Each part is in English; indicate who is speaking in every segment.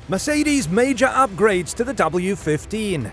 Speaker 1: Mercedes' major upgrades to the W15.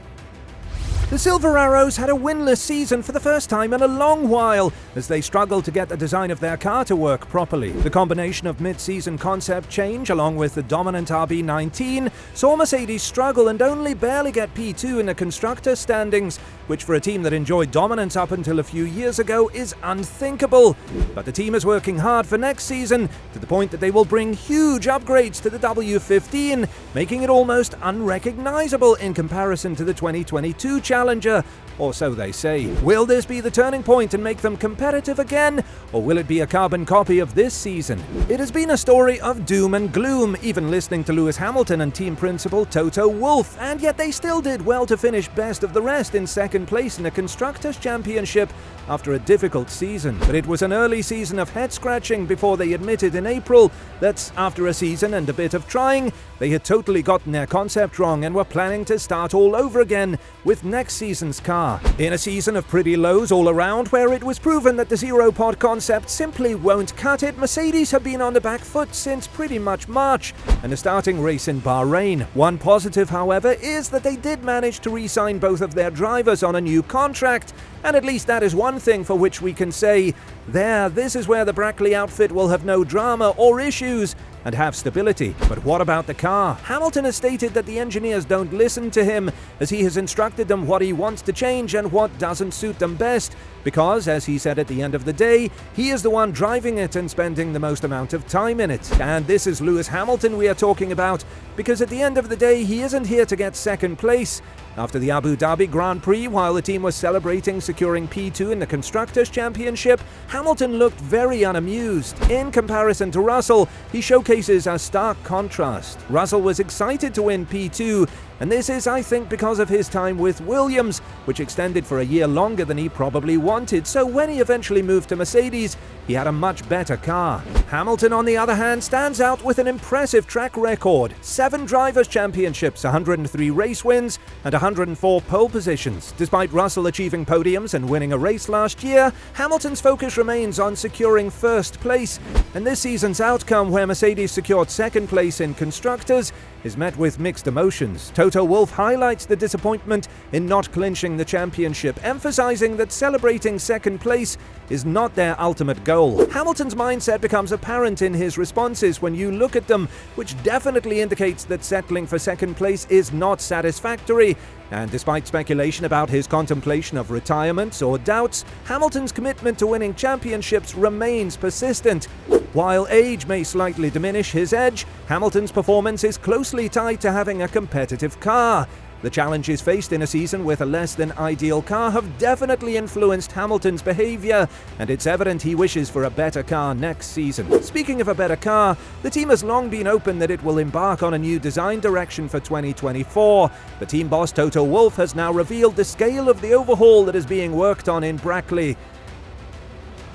Speaker 1: The Silver Arrows had a winless season for the first time in a long while as they struggled to get the design of their car to work properly. The combination of mid-season concept change along with the dominant RB19 saw Mercedes struggle and only barely get P2 in the constructor standings, which for a team that enjoyed dominance up until a few years ago is unthinkable. But the team is working hard for next season to the point that they will bring huge upgrades to the W15, making it almost unrecognizable in comparison to the 2022 challenger, or so they say. Will this be the turning point and make them competitive again, or will it be a carbon copy of this season? It has been a story of doom and gloom, even listening to Lewis Hamilton and team principal Toto Wolff, and yet they still did well to finish best of the rest in second place in the Constructors' Championship after a difficult season. But it was an early season of head-scratching before they admitted in April that after a season and a bit of trying, they had totally gotten their concept wrong and were planning to start all over again with next season's car. In a season of pretty lows all around, where it was proven that the zero-pod concept simply won't cut it, Mercedes have been on the back foot since pretty much March and a starting race in Bahrain. One positive, however, is that they did manage to re-sign both of their drivers on a new contract, and at least that is one thing for which we can say, this is where the Brackley outfit will have no drama or issues and have stability. But what about the car? Hamilton has stated that the engineers don't listen to him, as he has instructed them what he wants to change and what doesn't suit them best, because, as he said at the end of the day, he is the one driving it and spending the most amount of time in it. And this is Lewis Hamilton we are talking about, because at the end of the day, he isn't here to get second place. After the Abu Dhabi Grand Prix, while the team was celebrating securing P2 in the Constructors' Championship, Hamilton looked very unamused. In comparison to Russell, he showcases a stark contrast. Russell was excited to win P2, and this is, I think, because of his time with Williams, which extended for a year longer than he probably wanted, so when he eventually moved to Mercedes, he had a much better car. Hamilton, on the other hand, stands out with an impressive track record: 7 Drivers' Championships, 103 race wins, and 104 pole positions. Despite Russell achieving podiums and winning a race last year, Hamilton's focus remains on securing first place, and this season's outcome, where Mercedes secured second place in Constructors, is met with mixed emotions. Toto Wolff highlights the disappointment in not clinching the championship, emphasizing that celebrating second place is not their ultimate goal. Hamilton's mindset becomes apparent in his responses when you look at them, which definitely indicates that settling for second place is not satisfactory. And despite speculation about his contemplation of retirement or doubts, Hamilton's commitment to winning championships remains persistent. While age may slightly diminish his edge, Hamilton's performance is closely tied to having a competitive car. The challenges faced in a season with a less than ideal car have definitely influenced Hamilton's behavior, and it's evident he wishes for a better car next season. Speaking of a better car, the team has long been open that it will embark on a new design direction for 2024. The team boss Toto Wolff has now revealed the scale of the overhaul that is being worked on in Brackley.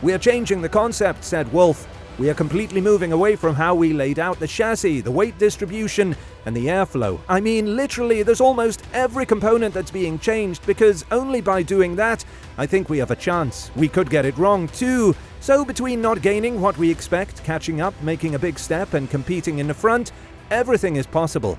Speaker 1: "We are changing the concept," said Wolff. "We are completely moving away from how we laid out the chassis, the weight distribution, and the airflow. I mean, literally, there's almost every component that's being changed, because only by doing that, I think we have a chance. We could get it wrong too. So between not gaining what we expect, catching up, making a big step, and competing in the front, everything is possible."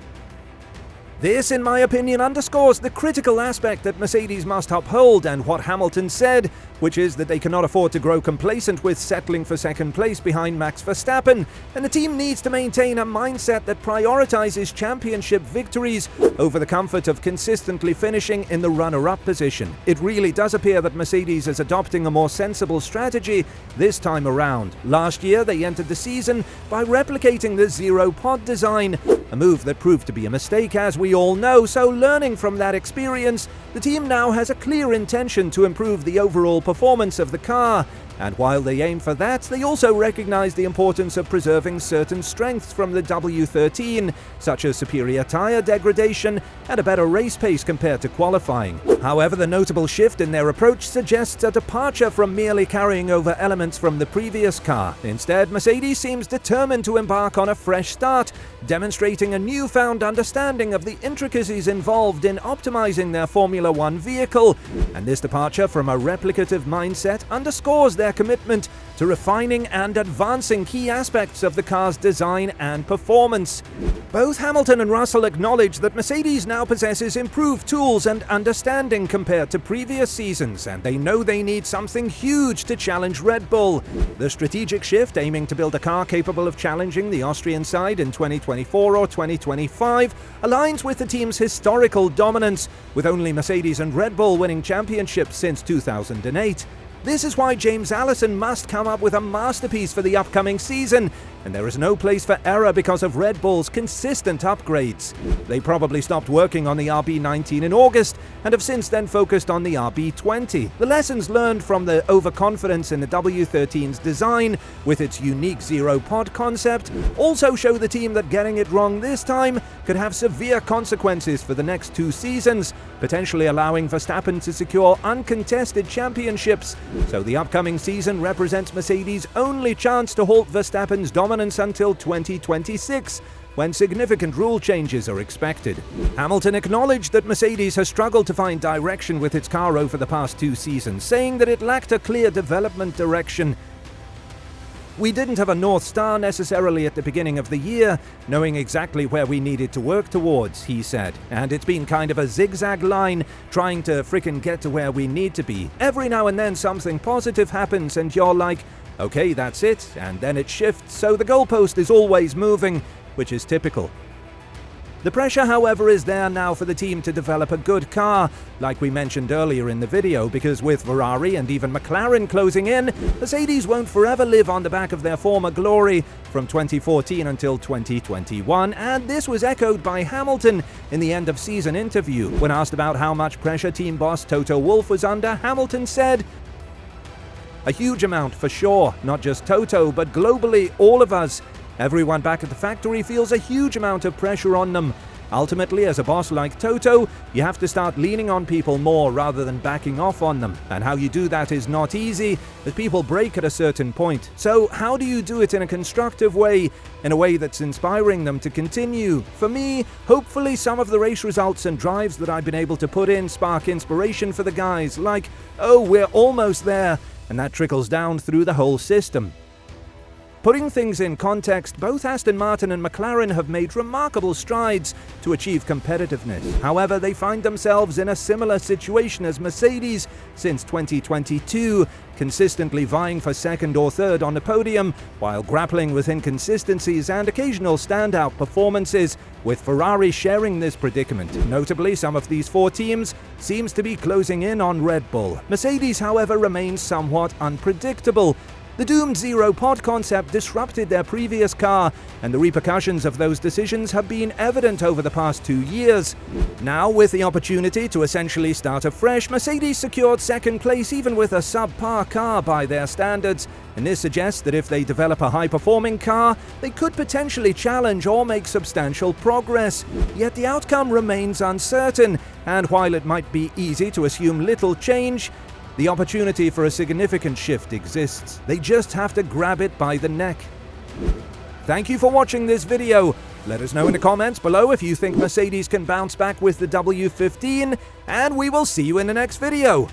Speaker 1: This, in my opinion, underscores the critical aspect that Mercedes must uphold and what Hamilton said, which is that they cannot afford to grow complacent with settling for second place behind Max Verstappen, and the team needs to maintain a mindset that prioritizes championship victories over the comfort of consistently finishing in the runner-up position. It really does appear that Mercedes is adopting a more sensible strategy this time around. Last year, they entered the season by replicating the zero-pod design, a move that proved to be a mistake, as we all know, so learning from that experience, the team now has a clear intention to improve the overall performance of the car. And while they aim for that, they also recognize the importance of preserving certain strengths from the W13, such as superior tire degradation and a better race pace compared to qualifying. However, the notable shift in their approach suggests a departure from merely carrying over elements from the previous car. Instead, Mercedes seems determined to embark on a fresh start demonstrating a newfound understanding of the intricacies involved in optimizing their Formula One vehicle, and this departure from a replicative mindset underscores their commitment to refining and advancing key aspects of the car's design and performance. Both Hamilton and Russell acknowledge that Mercedes now possesses improved tools and understanding compared to previous seasons, and they know they need something huge to challenge Red Bull. The strategic shift, aiming to build a car capable of challenging the Austrian side in 2024 or 2025, aligns with the team's historical dominance, with only Mercedes and Red Bull winning championships since 2008. This is why James Allison must come up with a masterpiece for the upcoming season, and there is no place for error because of Red Bull's consistent upgrades. They probably stopped working on the RB19 in August and have since then focused on the RB20. The lessons learned from the overconfidence in the W13's design, with its unique zero-pod concept, also show the team that getting it wrong this time could have severe consequences for the next 2 seasons, potentially allowing Verstappen to secure uncontested championships. So the upcoming season represents Mercedes' only chance to halt Verstappen's dominance until 2026, when significant rule changes are expected. Hamilton acknowledged that Mercedes has struggled to find direction with its car over the past 2 seasons, saying that it lacked a clear development direction. "We didn't have a North Star necessarily at the beginning of the year, knowing exactly where we needed to work towards," he said. "And it's been kind of a zigzag line, trying to frickin' get to where we need to be. Every now and then something positive happens and you're like, okay, that's it, and then it shifts, so the goalpost is always moving, which is typical." The pressure, however, is there now for the team to develop a good car, like we mentioned earlier in the video, because with Ferrari and even McLaren closing in, Mercedes won't forever live on the back of their former glory from 2014 until 2021, and this was echoed by Hamilton in the end-of-season interview. When asked about how much pressure team boss Toto Wolff was under, Hamilton said, "A huge amount for sure, not just Toto, but globally all of us. Everyone back at the factory feels a huge amount of pressure on them. Ultimately, as a boss like Toto, you have to start leaning on people more rather than backing off on them. And how you do that is not easy, as people break at a certain point. So how do you do it in a constructive way, in a way that's inspiring them to continue? For me, hopefully some of the race results and drives that I've been able to put in spark inspiration for the guys, like, oh, we're almost there, and that trickles down through the whole system." Putting things in context, both Aston Martin and McLaren have made remarkable strides to achieve competitiveness. However, they find themselves in a similar situation as Mercedes since 2022, consistently vying for second or third on the podium, while grappling with inconsistencies and occasional standout performances, with Ferrari sharing this predicament. Notably, some of these 4 teams seems to be closing in on Red Bull. Mercedes, however, remains somewhat unpredictable. The doomed zero-pod concept disrupted their previous car, and the repercussions of those decisions have been evident over the past 2 years. Now, with the opportunity to essentially start afresh, Mercedes secured second place even with a subpar car by their standards, and this suggests that if they develop a high-performing car, they could potentially challenge or make substantial progress. Yet the outcome remains uncertain, and while it might be easy to assume little change, the opportunity for a significant shift exists. They just have to grab it by the neck. Thank you for watching this video. Let us know in the comments below if you think Mercedes can bounce back with the W15, and we will see you in the next video.